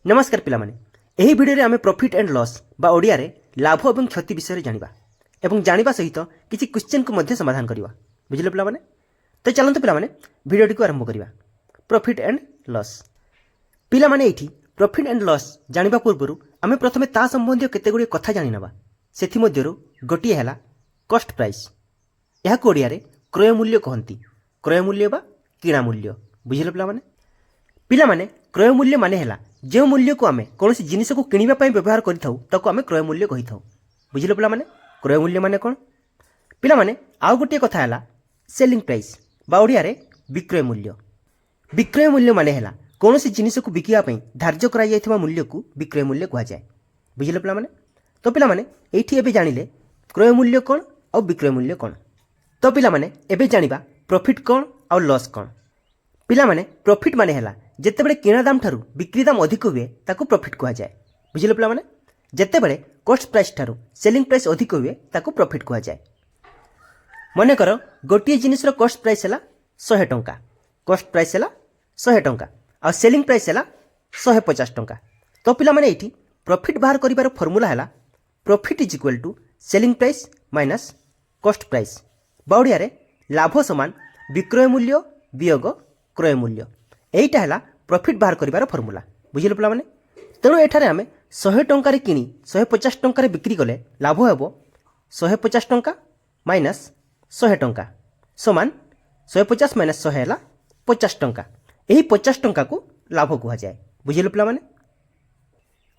नमस्कार पिलामाने एही भिडियो रे आमे प्रॉफिट एंड लॉस बा ओडिया रे लाभ एवं क्षति विषय रे जानिबा एवं जानिबा सहित किछि क्वेश्चन को मध्य समाधान करिवा बुझिले पिलामाने। तो चलंतु पिलामाने भिडियोटी को आरंभ करिवा। प्रॉफिट एंड लॉस पिलामाने एठी प्रॉफिट एंड लॉस जानिबा पूर्वरु आमे प्रथमे ता संबंधी केतेगुडी कथा जानि नबा। सेथि मध्यरु गोटिए हैला कॉस्ट प्राइस। एहा को ओडिया रे क्रय मूल्य कहंती। क्रय मूल्य बा किणा मूल्य बुझिले पिलामाने। पिलामाने क्रय मूल्य माने हैला जो मूल्य को आम कौन जिनिस को किणवा व्यवहार करताऊ आम क्रय मूल्य कही था। बुझिले पिला माने क्रय मूल्य माने कौन पिला माने आउ गोटे कथा हैला सेलिंग प्राइस बा ओडिया रे विक्रय मूल्य। विक्रय मूल्य माने हैला कौन जिनिस को बिकिया धार्य करा जायथिबा मूल्य को विक्रय मूल्य कहा जाए। बुझिले पिला माने। तो पिला माने एठी एबे जानिले क्रय मूल्य कौन और विक्रय मूल्य कौन। तो पिला माने एबे जानिबा प्रॉफिट कौन और लॉस कौन। पिला माने प्रॉफिट माने हैला जेतेबेले किणा दाम ठारू बिक्री दाम अधिक हुए ताकू प्रॉफिट कहा जाए। बुझिले पिला माने। जेतेबेले कॉस्ट प्राइस ठारू सेलिंग प्राइस अधिक हुए ताकू प्रॉफिट कहा जाए। मने कर गोटिए जिनिस रो कॉस्ट प्राइस हैला 100 टंका। कॉस्ट प्राइस हैला 100 टंका और सेलिंग प्राइस हैला 150 टंका। तो पिला माने एठी प्रॉफिट बाहर करिवार फार्मूला हैला profit is equal to selling price minus cost price बा ओडिया रे लाभ समान विक्रय मूल्य वियोग क्रय मूल्य। एटा हैला प्रॉफिट बाहर करिवार फार्मूला। बुझिले पिला माने। तेणु एठारे आमे 100 टंका किनी 150 टंका बिक्री कले लाभ हेबो 150 टंका माइनस 100 टंका समान 150 माइनस 100 हैला 50 टंका। एही 50 टंका को लाभ कहा जाए। बुझिले पिला माने।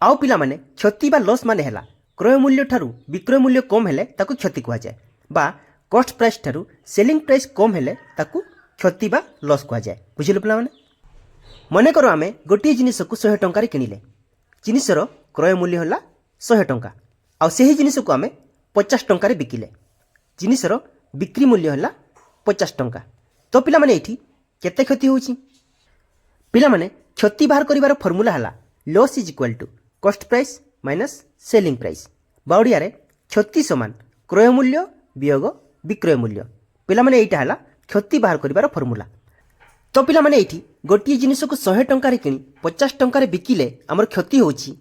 आउ पिला माने क्षति बा लॉस माने हैला क्रय मूल्य ठारू विक्रय मूल्य कम हेले ताकू क्षति कहा जाए बा कॉस्ट प्राइस ठारू सेलिंग प्राइस कम हेले ताकू क्षति बा लॉस कहा जाए। बुझिले पिला माने। मने करो आमे गोटिए जिनिस को 100 टंका किनिले जिनिसर क्रय मूल्य होला 100 टंका आउ सेही जिनिस को आमे 50 टंका बिकिले जिनिसर बिक्री मूल्य होला 50 टंका। तो पिला माने एठी केते क्षति होउची पिला माने क्षति बाहर करिवार फार्मूला हला loss is equal to cost price minus selling price बा ओडिया रे क्षति समान क्रय मूल्य वियोग विक्रय मूल्य। पिला माने एटा हला क्षति बाहर करिवार फार्मूला। तो पिला माने एठी गोटिए जिनिस को 100 टंका किनी 50 टंका बिकिले आमर क्षति होउची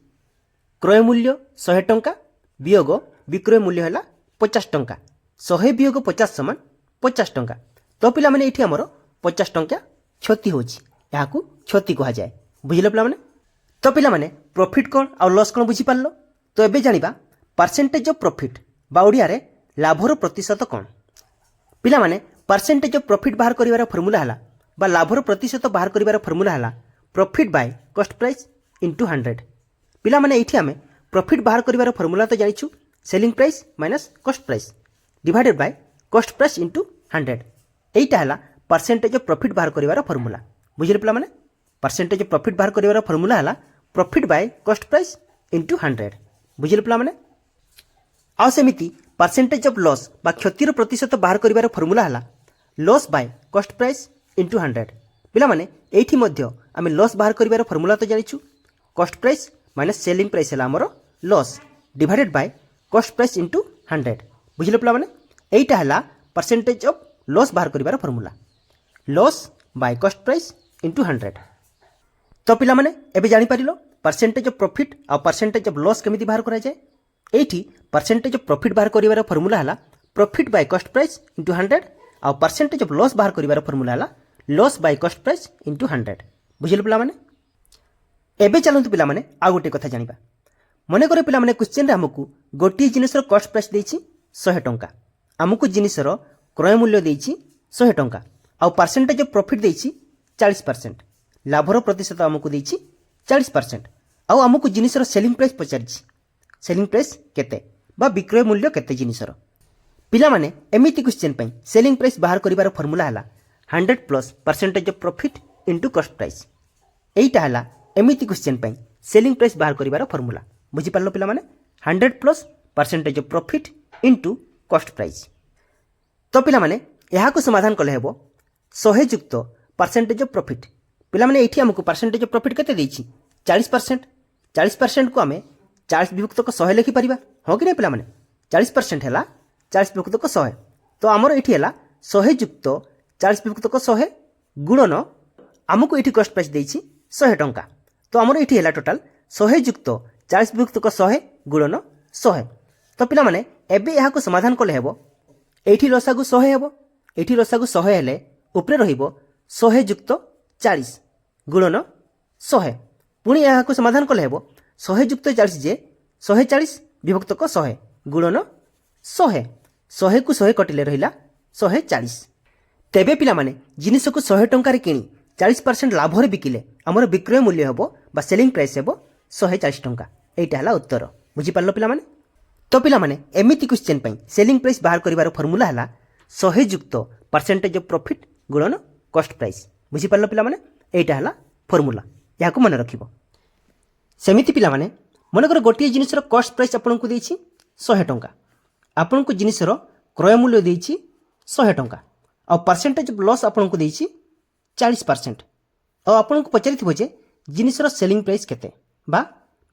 क्रय मूल्य 100 टंका वियोग विक्रय मूल्य हैला 50 टंका 100 वियोग 50 समान 50 टंका। तो पिला माने एठी आमर 50 टंका क्षति होउची याकू क्षति कहा जाए। बुझिले पिला माने। तो पिला माने प्रॉफिट कोन और लॉस कोन बुझी पारलो। तो एबे जानिबा परसेंटेज ऑफ प्रॉफिट बा ओडिया रे लाभर प्रतिशत कोन। पिला माने परसेंटेज ऑफ प्रॉफिट बाहर करिवार फार्मूला हला बा लाभर प्रतिशत बाहर करिवार फार्मूला हला profit by cost price into 100। पिला माने एठी आमे प्रॉफिट बाहर करिवार फार्मूला तो जानिछु selling price minus cost price divided by cost price into 100। एटा हला परसेंटेज ऑफ प्रॉफिट बाहर करिवार फार्मूला। बुझिले पिला माने। परसेंटेज ऑफ प्रॉफिट बाहर करिवार फार्मूला हला profit by cost price into 100। बुझिले पिला माने। आ सेमिति परसेंटेज ऑफ लॉस बा क्षतिर प्रतिशत बाहर करिवार फार्मूला हला loss by cost price into 100। पिला माने एठी मध्य आमे लॉस बाहर करिवार फार्मूला तो जानिछु cost price minus selling price हला हमरो loss divided by cost price into 100। बुझिले पिला माने। एटा हला परसेंटेज ऑफ लॉस बाहर करिवार formula loss by cost price into 100। तो पिला माने एबे जानि पारिलो परसेंटेज ऑफ प्रॉफिट और परसेंटेज ऑफ लॉस केमिति बाहर करा जाए। एठी परसेंटेज ऑफ प्रॉफिट बाहर करिवार फार्मूला हला profit by cost price into 100 और परसेंटेज ऑफ लॉस बाहर करिवार फार्मूला हला loss by cost price into 100। बुझिले पिला माने। एबे चलंतु पिला माने आ गोटे कथा जानिबा। मने करे पिला माने क्वेश्चन रे हमकु गोटिए जिनिसर कॉस्ट प्राइस देछि 100 टंका हमकु जिनिसर क्रय मूल्य देछि 100 टंका और परसेंटेज ऑफ प्रॉफिट देछि 40% लाभर प्रतिशत हमकु देछि 40% और हमकु जिनिसर सेलिंग प्राइस पचारिछि सेलिंग प्राइस केते बा विक्रय मूल्य केते जिनिसर। पिला माने एमिति क्वेश्चन पई सेलिंग प्राइस बाहर करिवार फार्मूला हला 100 plus percentage of profit into cost price. एटा हला एमिति क्वेश्चन पई सेलिंग प्राइस बाहर करिवार फार्मूला। बुझी पारलो पिला माने 100 plus percentage of profit into cost price. तो पिला माने यहा को समाधान कले हेबो 100 युक्त परसेंटेज ऑफ प्रॉफिट। पिला माने एठी हमकु परसेंटेज ऑफ प्रॉफिट केते देछि 40%। 40% को हमें 40 विभक्त को 100 लिखि परिबा हो कि नै पिला माने। 40% हैला 40 विभक्त को 100। तो हमर एठी हैला 100 युक्त 40 विभक्त को 100 गुणन हमकु एठी कॉस्ट प्राइस देछि 100 टंका। तो आमर ये है टोटाल 100 युक्त 40 विभक्त 100 गुणन 100। तो पिला माने एबे यहाँ समाधान कले हेबो एठी लसागु 100 हेबो एठी लसागु 100 हेले उपरे रहिबो 100 युक्त 40 गुणन 100 पुणी यहाँ समाधान कले हेबो 100 युक्त 40 जे 140 विभक्त 100 गुणन 100 100 को 100 कटिले रहिला 140। तेबे पिला माने जिनिस को 100 टंकार किणी 40% लाभ रे बिकिले हमर विक्रय मूल्य हेबो बा सेलिंग प्राइस हेबो 140 टंका। एटा हला उत्तर बुझी पारलो पिला माने। तो पिला माने एमिति क्वेश्चन पई सेलिंग प्राइस बाहर करिवार फार्मूला हला 100 युक्त परसेंटेज ऑफ प्रॉफिट गुणन कॉस्ट प्राइस। बुझी पारलो पिला माने एटा हला फार्मूला याको मन रखिबो। सेमिति पिला माने मन कर गोटिए जिनिसर कॉस्ट प्राइस आपन को देछि 100 टंका आपन को जिनिसर क्रय मूल्य देछि 100 टंका और परसेंटेज ऑफ लॉस आपन को देछि 40% और आपन को पचारि थिबो जे जिनिसर सेलिंग प्राइस केते बा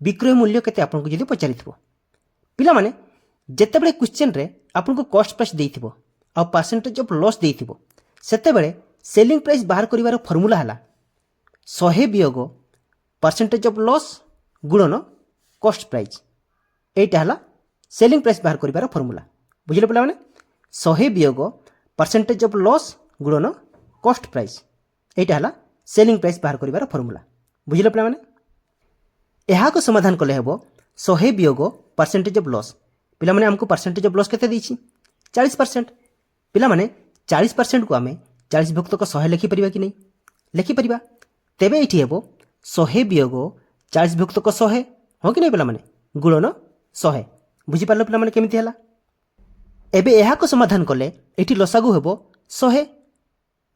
विक्रय मूल्य केते आपन को जदी पचारि थिबो पिला माने जेते बेले क्वेश्चन रे आपन को कॉस्ट प्राइस देइथिबो और परसेंटेज ऑफ लॉस देइथिबो सेते बेले सेलिंग प्राइस बाहर करिवार फार्मूला हला 100 वियोग परसेंटेज ऑफ लॉस गुणन कॉस्ट प्राइस। एटा हला सेलिंग प्राइस बाहर करिवार फार्मूला बुझिले पिला माने 100 वियोग परसेंटेज ऑफ लॉस गुणन कॉस्ट प्राइस। एटा हला सेलिंग प्राइस बाहर करिवार फार्मूला बुझिले पिला माने। एहा को समाधान कले हेबो 100 वियोग परसेंटेज ऑफ लॉस पिला माने हमको परसेंटेज ऑफ लॉस केते देछि 40% पिला माने 40% को हमें 40 विभक्त 100 लिखि परिबा कि नहीं लिखि परिबा तेबे एठी हेबो 100 वियोग 40 विभक्त 100 हो कि नहीं पिला माने गुणन 100 बुझी पारलो पिला माने केमिति हला। एबे एहा को समाधान कले एठी लसागु हेबो 100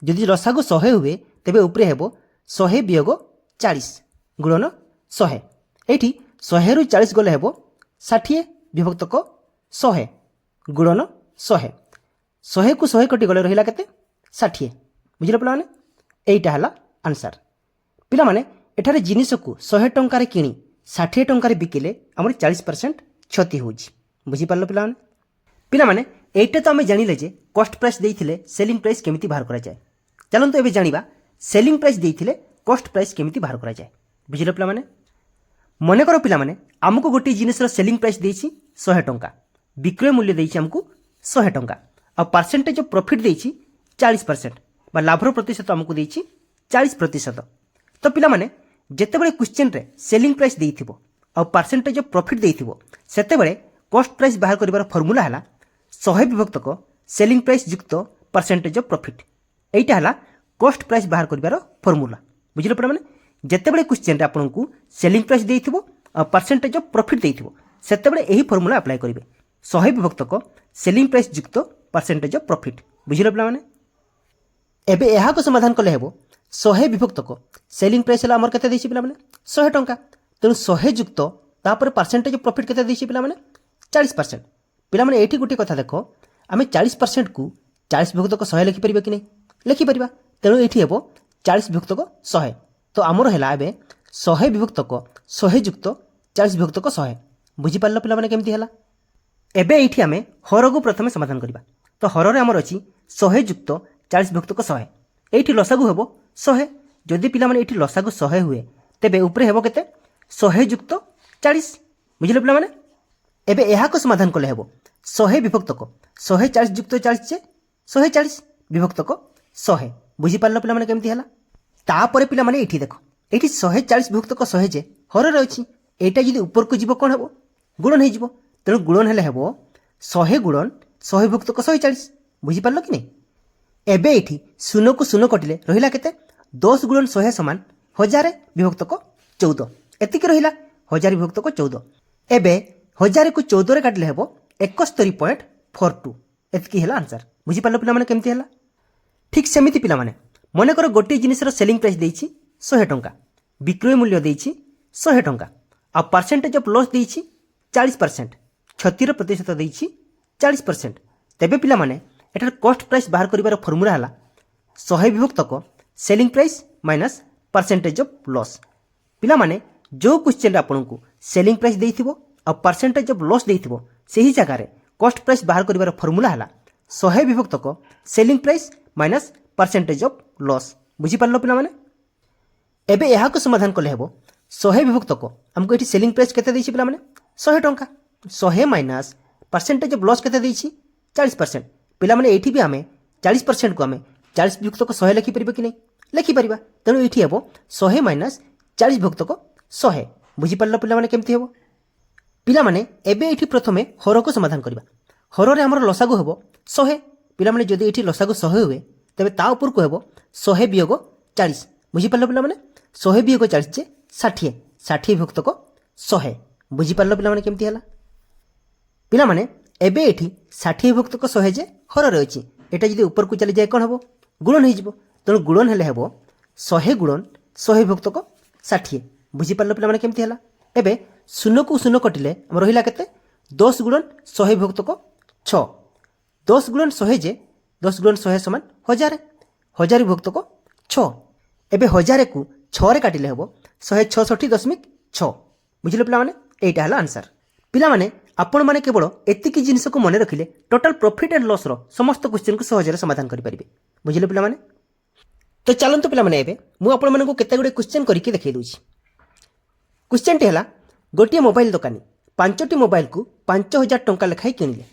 जदि लसागु 100 हुए तेबे उपरे हेबो 100 वियोग 40 गुणन 100 एठी 100 रु 40 गले हेबो 60 विभक्त 100 गुणन 100 100 को 100 कटि गले रहिला केते 60 बुझिले पिला माने एइटा हला आंसर। पिला माने एठारे जिनिस को 100 टंका रे किणी 60 टंका रे बिकिले हमर 40% क्षति होउची बुझी पारलो पिला माने। पिला माने एइटा तो हमें जानिले जे कॉस्ट प्राइस देइथिले सेलिंग प्राइस केमिति बाहर करा जाय चलंतो एबे जानिबा सेलिंग प्राइस देइथिले कॉस्ट प्राइस केमिति बाहर करा जाय बुझिले पिला माने। मने करो पिला माने हमको गोटे जिनिसर सेलिंग प्राइस देइछि 100 टंका विक्रय मूल्य देइछि हमको 100 टंका और परसेंटेज ऑफ प्रॉफिट देइछि 40% बा लाभर प्रतिशत हमको देइछि 40%। तो पिला माने जेते बेले क्वेश्चन रे सेलिंग प्राइस देइथिबो और परसेंटेज ऑफ प्रॉफिट देइथिबो सेते बेले कॉस्ट प्राइस बाहर करिवार फार्मूला हला 100 विभक्त को सेलिंग प्राइस युक्त परसेंटेज ऑफ प्रॉफिट। एइटा हला कॉस्ट प्राइस बाहर करिवार फार्मूला बुझिलो पिला माने जेते बेले क्वेश्चन रे आपन को सेलिंग प्राइस देइथिबो और परसेंटेज ऑफ प्रॉफिट देइथिबो सेते बेले एही फार्मूला अप्लाई करिवे 100 विभक्त को सेलिंग प्राइस युक्त परसेंटेज ऑफ प्रॉफिट बुझिलो पिला माने। एबे एहा को समाधान कले हेबो 100 विभक्त को सेलिंग प्राइस हला हमर केते देछि पिला माने 100 टंका तेनु 100 युक्त तापर परसेंटेज ऑफ प्रॉफिट केते देछि पिला माने 40% पिला माने एठी गुटी कथा देखो आमे 40% को 40 विभक्त को 100 लिखि परिबा कि नहीं लिखि परिबा तेनु एठी हेबो 40 विभक्त को 100 तो आमर है एबे 100 विभक्त को 100 युक्त 40 विभक्त को 100 बुझी पारलो पिला माने केमिति हला। एबे एठी आमे हर को प्रथमे समाधान करिबा तो हर रे हमर अछि 100 युक्त 40 विभक्त को 100 एठी लसागु हेबो 100 जदि पिला माने एठी लसागु 100 हुए तेबे ऊपरे हेबो केते 100 युक्त 40 बुझिलो पिला माने। एबे एहा को समाधान कले हेबो 100 विभक्त को 140 युक्त 40 जे 140 विभक्त को 100 बुझी पारलो पिला माने केमिति हला। तापरे पिला माने एठी देखो एठी 140 विभक्त को 100 जे हर रे अछि एटा जदि ऊपर को जीवो कोन हेबो गुणन हे जीवो तेनु गुणन हेले हेबो 100 गुणन 100 विभक्त को 140 बुझी पारलो कि नहीं। एबे एठी शून्य को शून्य कटिले रहिला केते 10 गुणन 100 समान 1000 विभक्त को 14 एतिके रहिला 1000 विभक्त को 14 एबे 1000 को 14 रे काटले हेबो 71.42 एतिकी हेला आंसर बुझी पारलो पिला माने केमति हेला। ठीक सेमिति पिला माने मने करो गोटे जिनिसर सेलिंग प्राइस देइछि 100 टंका विक्रय मूल्य देइछि 100 टंका आ परसेंटेज ऑफ लॉस देइछि 40% क्षतिर प्रतिशत देइछि 40%। तेबे पिला माने एटार कॉस्ट प्राइस बाहर करिवार फार्मूला हला 100 विभक्त को selling price minus percentage of loss. पिला माने जो क्वेश्चन रे आपन को सेलिंग प्राइस देइथिबो आ परसेंटेज ऑफ लॉस देइथिबो सेही जगह रे कॉस्ट प्राइस बाहर करिवार फार्मूला हला 100 विभक्त को selling price minus percentage of loss बुझी पारलो पिला माने। एबे एहा को समाधान कले हेबो शहे विभक्तक आमको ये सेलिंग प्राइस केते देछि पिला माने 100 टंका 100 माइनस परसेंटेज ऑफ लॉस केते देछि 40%। पिला माने एठी भी आमे 40% को आमे 40 विभक्तक 100 लिखि परिबे कि नै लिखि परिबा। तेणु एठी हेबो 100 माइनस 40 विभक्तक 100। बुझि पारलो पिला माने केमति हेबो। पिला माने एबे एठी प्रथमे हर को समाधान करबा। हर रे हमर लसागु हेबो 100। पिला माने जदि एठी लसागु 100 हुए तबे ता ऊपर को हेबो 100 वियोग 40। बुझि पारलो पिला माने 100 वियोग 40 जे 60 60 विभक्तक 100। बुझि पारलो पिला माने केमति हला। पिला माने एबे एठी 60 विभक्तक 100 जे हर रे अछि एटा जदि ऊपर को चली जाय कोन हेबो गुणन हे जिवो। तेणु गुणन हेले हेबो 100 गुणन 100 विभक्तक 60। बुझि पारलो पिला माने केमति हला। एबे शून्य को शून्य कटिले हम रहिला केते 10 गुणन 100 विभक्तक 6। 10 गुणन 100 जे 10 गुणन 100 समान 1000 1000 विभक्तक 6। एबे 1000 को 6 रे काटिले हेबो 166.6। बुझिले पिला माने एटा हला आंसर। पिला माने आपण माने केवल एतिकी जिनिस को मने रखिले टोटल प्रॉफिट एंड लॉस रो समस्त क्वेश्चन को सहजरे समाधान करि परिबे। बुझिले पिला माने। तो चलंतु पिला माने एबे मु आपण माने को केते गुडे क्वेश्चन करिके देखै दोछि। क्वेश्चन टी हला गोटिए मोबाइल दुकानी 5टी मोबाइल को 5000 टंका लेखाई किनिले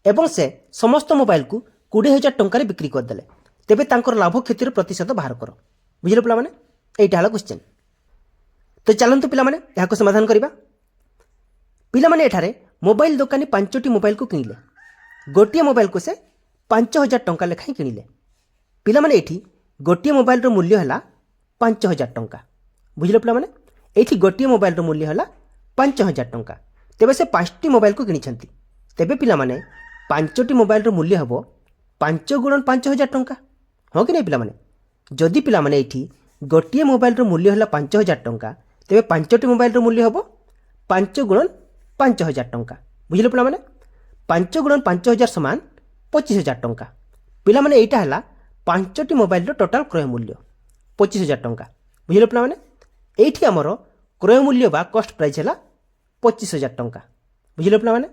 एवं से समस्त मोबाइल को 20000 टंका रे बिक्री कर देले। तेबे तांकर लाभ क्षतिर प्रतिशत बाहर करो। बुझिले पिला माने एटा हला क्वेश्चन। तो चलंतु पिला माने याको समाधान करिबा। पिला माने एठारे मोबाइल दुकानी 5टी मोबाइल को किनिले गोटिए मोबाइल को से 5000 टंका लेखाई किनिले। पिला माने एठी गोटिए मोबाइल रो मूल्य हला 5000 टंका। बुझिले पिला माने एठी गोटिए मोबाइल रो मूल्य हला 5000 टंका। तेबे से 5टी मोबाइल को किनिछंती। तेबे पिला माने 5टी मोबाइल रो मूल्य हबो 5 गुणन 5000 टंका। हो कि नै पिला माने। जदि पिला माने एठी गोटिए मोबाइल रो मूल्य हला 5000 टंका तेबे 5टी मोबाइल रो मूल्य हबो 5 गुणन 5000 टंका। बुझिले पिला माने 5 गुणन 5000 समान 25000 टंका। पिला माने एटा हला 5टी मोबाइल रो टोटल क्रय मूल्य 25000 टंका। बुझिले पिला माने एठी हमरो क्रय मूल्य बा कॉस्ट प्राइस हला 25000 टंका। बुझिले पिला माने।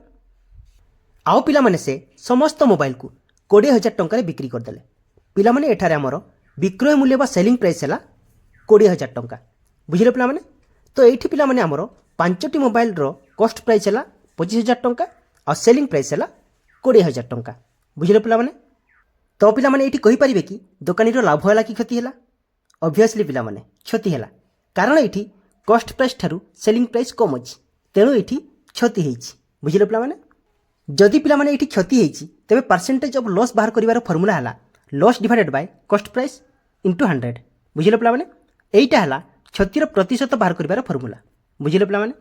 आउ पिला माने से समस्त मोबाइल को 20000 टंका रे बिक्री कर देले। पिला माने एठारे हमरो विक्रय मूल्य बा सेलिंग प्राइस हला 20000 टंका। बुझिले पिला माने। तो एठी पिला माने हमरो 5टी मोबाइल रो कॉस्ट प्राइस हला 25000 टंका और सेलिंग प्राइस हला 20000 टंका। बुझिले पिला माने। तो पिला माने एठी कहि परिबे कि दुकानी रो लाभ हला कि क्षति हला। ऑब्वियसली पिला माने क्षति हला कारण एठी कॉस्ट प्राइस ठारू सेलिंग प्राइस कम अछि तेणु एठी क्षति हेछि। बुझिले पिला माने। जदि पिला माने एठी क्षति हेछि तबे परसेंटेज ऑफ लॉस बाहर करिवार फार्मूला हला loss divided by cost price into 100। बुझिले पिला माने एइटा हला क्षतिर प्रतिशत बाहर करिवार फार्मूला। बुझिले पिला माने।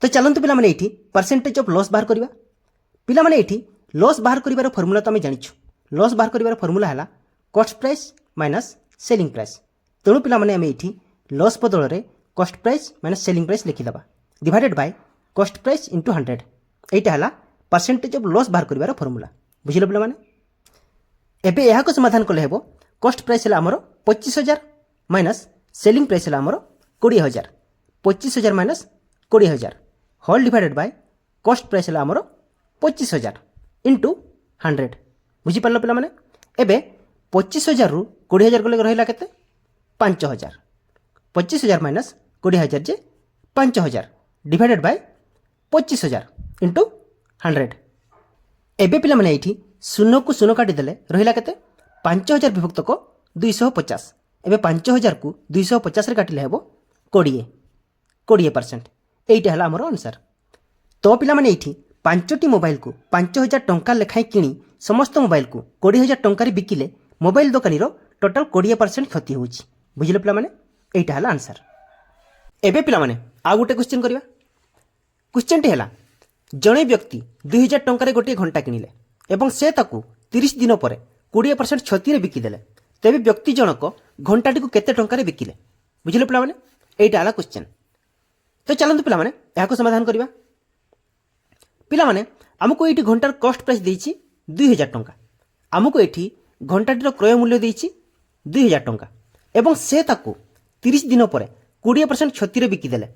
तो चलंतु पिला माने एठी परसेंटेज ऑफ लॉस बाहर करिवा। पिला माने एठी लॉस बाहर करिवार फार्मूला तमे जानिछु। लॉस बाहर करिवार फार्मूला हला cost price minus selling price. तेणु पिला माने आमे एठी लॉस बदल रे cost price minus selling price लिखि दबा divided by cost price into 100। एइटा हला परसेंटेज ऑफ लॉस बाहर करिवार फार्मूला। बुझिले पिला माने। एबे एहा को समाधान कले हेबो कॉस्ट प्राइस हला हमरो 25000 माइनस सेलिंग प्राइस हला हमरो 20000। 25000 minus 20000 whole divided by cost price हला हमरो 25000 इनटू 100। बुझि पारलो पिला माने। एबे 25000 रु 20000 गले रहिला केते 5000। 25000 minus 20000 J 5000 divided by 25000 into 100। एबे पिला माने एठी शून्य को शून्य काटी देले रहिला केते 5000 विभक्त को 250। एबे 5000 को 250 रे काटिले हेबो 20%। एइटा हला हमर आंसर। तो पिला माने एठी 5टी मोबाइल को 5000 टंका लेखाई किनी समस्त मोबाइल को 20000 टंका रे बिकिले मोबाइल दुकानी रो टोटल 20% क्षति होउची। बुझिले पिला माने एइटा हला आंसर। एबे पिला माने आ गुटे क्वेश्चन करिवा। क्वेश्चन टी हला जणे व्यक्ति 2000 टंका रे गोटे घंटा किनिले एवं से ताकू 30 दिन पर 20% क्षति रे बिकी देले तेबे व्यक्ति जनक घंटाटी को केते टंका रे बिकिले। बुझिले पिला माने एइटा हला क्वेश्चन। तो चलंतु पिला माने याको समाधान करिवा। पिला माने हमको एठी घंटार कॉस्ट प्राइस देइछि 2000 टंका। हमको एठी घंटाटीर क्रय मूल्य देइछि 2000 टंका एवं से ताकू 30 दिन पर 20% क्षति रे बिकी देले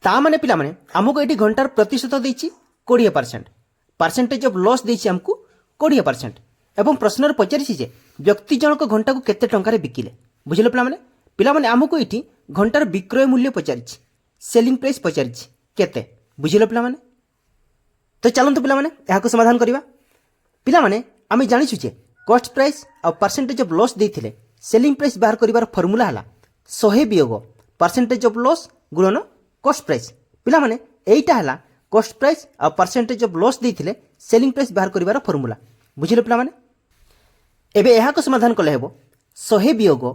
ता माने पिला माने हमको एठी घंटार प्रतिशत देइछि 20%। परसेंटेज ऑफ लॉस देइछि हमको 20% एवं प्रश्न रे पचारिछि जे व्यक्ति जनक घंटा को केते टंका रे बिकिले। बुझिले पिला माने हमको एठी घंटार विक्रय मूल्य पचारिछि सेलिंग प्राइस पचारिछि केते बुझिलो पिला माने। तो चलंतु पिला माने एहाको समाधान करिवा। पिला माने आमे जानिछु जे कॉस्ट प्राइस आ परसेंटेज ऑफ लॉस देथिले सेलिंग प्राइस बाहर करिवार फार्मूला हला 100 वियोग परसेंटेज ऑफ लॉस गुणन कॉस्ट प्राइस। पिला माने एइटा हला कॉस्ट प्राइस आ परसेंटेज ऑफ लॉस देथिले सेलिंग प्राइस बाहर करिवार फार्मूला बुझिलो पिला माने। एबे एहाको समाधान कले हेबो 100 वियोग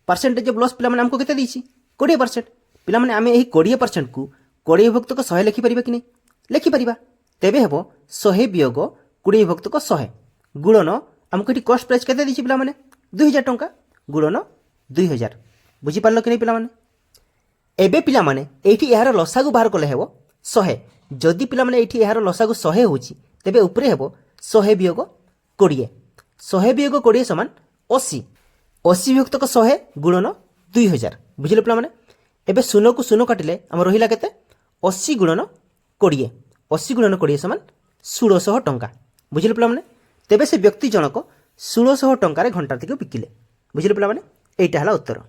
परसेंटेज ऑफ लॉस पिला माने हमको केते दिछि 20%। पिला माने आमे एही 20% को 20 विभक्त 100 लिखि परिबा कि नै लिखि परिबा। तेबे हेबो 100 वियोग 20 विभक्त 100 गुणन हमको एठी कॉस्ट प्राइस केते दिछि पिला माने 2000 टंका गुणन 2000 बुझि पारलो कि नै पिला माने। एबे पिला माने एठी एहार लसागु बाहर कले हेबो 100 जदि पिला माने एठी एहार लसागु 100 होछि तेबे ऊपरे हेबो 100 वियोग 20 100 वियोग 20 समान 80 80 विभक्त 100 गुणन 2000 बुझिले पिला माने। एबे शून्य को शून्य काटिले हम रहिला केते 80 गुणन 20 80 गुणन 20 समान 1600 टंका बुझिले पिला माने। तेबे से व्यक्ति जनक 1600 टंका रे घंटा टिके बिकिले बुझिले पिला माने। एइटा हला उत्तर।